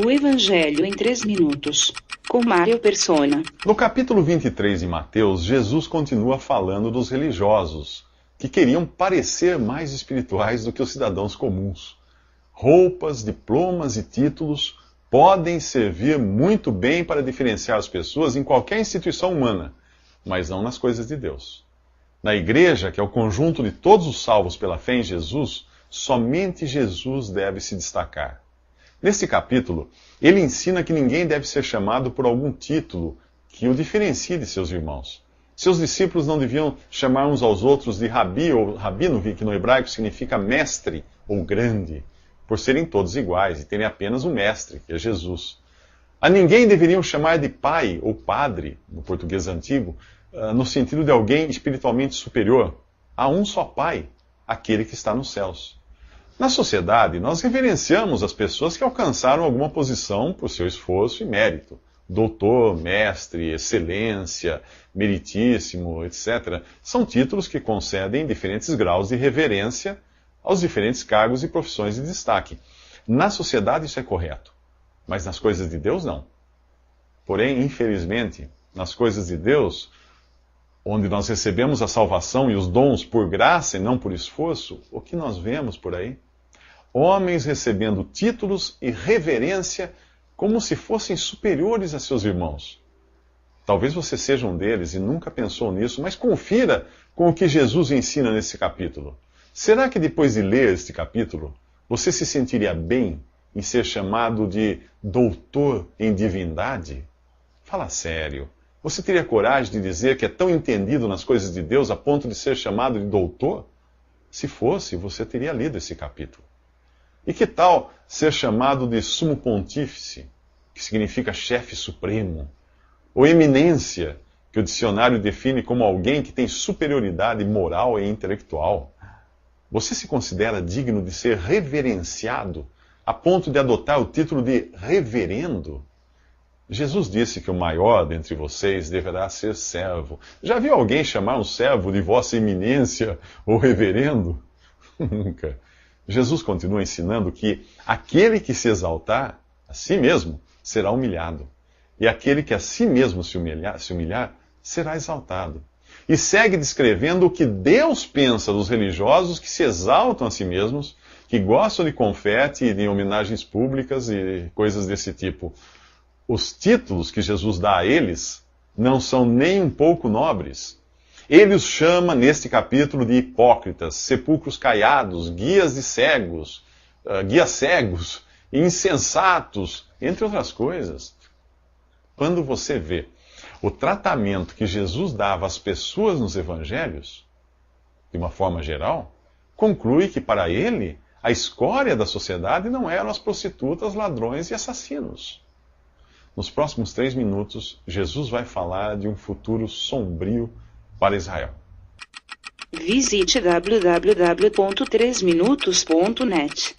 O Evangelho em 3 minutos, com Mário Persona. No capítulo 23 de Mateus, Jesus continua falando dos religiosos, que queriam parecer mais espirituais do que os cidadãos comuns. Roupas, diplomas e títulos podem servir muito bem para diferenciar as pessoas em qualquer instituição humana, mas não nas coisas de Deus. Na igreja, que é o conjunto de todos os salvos pela fé em Jesus, somente Jesus deve se destacar. Neste capítulo, ele ensina que ninguém deve ser chamado por algum título que o diferencie de seus irmãos. Seus discípulos não deviam chamar uns aos outros de rabi ou rabino, que no hebraico significa mestre ou grande, por serem todos iguais e terem apenas um mestre, que é Jesus. A ninguém deveriam chamar de pai ou padre, no português antigo, no sentido de alguém espiritualmente superior. Há um só pai, aquele que está nos céus. Na sociedade, nós reverenciamos as pessoas que alcançaram alguma posição por seu esforço e mérito. Doutor, mestre, excelência, meritíssimo, etc. São títulos que concedem diferentes graus de reverência aos diferentes cargos e profissões de destaque. Na sociedade isso é correto, mas nas coisas de Deus não. Porém, infelizmente, nas coisas de Deus, onde nós recebemos a salvação e os dons por graça e não por esforço, o que nós vemos por aí? Homens recebendo títulos e reverência como se fossem superiores a seus irmãos. Talvez você seja um deles e nunca pensou nisso, mas confira com o que Jesus ensina nesse capítulo. Será que depois de ler este capítulo, você se sentiria bem em ser chamado de doutor em divindade? Fala sério. Você teria coragem de dizer que é tão entendido nas coisas de Deus a ponto de ser chamado de doutor? Se fosse, você teria lido esse capítulo. E que tal ser chamado de sumo pontífice, que significa chefe supremo, ou eminência, que o dicionário define como alguém que tem superioridade moral e intelectual? Você se considera digno de ser reverenciado a ponto de adotar o título de reverendo? Jesus disse que o maior dentre vocês deverá ser servo. Já viu alguém chamar um servo de vossa eminência ou reverendo? Nunca. Jesus continua ensinando que aquele que se exaltar a si mesmo será humilhado, e aquele que a si mesmo se humilhar será exaltado. E segue descrevendo o que Deus pensa dos religiosos que se exaltam a si mesmos, que gostam de confete e de homenagens públicas e coisas desse tipo. Os títulos que Jesus dá a eles não são nem um pouco nobres. Ele os chama, neste capítulo, de hipócritas, sepulcros caiados, guias cegos, e insensatos, entre outras coisas. Quando você vê o tratamento que Jesus dava às pessoas nos evangelhos, de uma forma geral, conclui que para ele a escória da sociedade não eram as prostitutas, ladrões e assassinos. Nos próximos 3 minutos, Jesus vai falar de um futuro sombrio para Israel. Visite www.3minutos.net.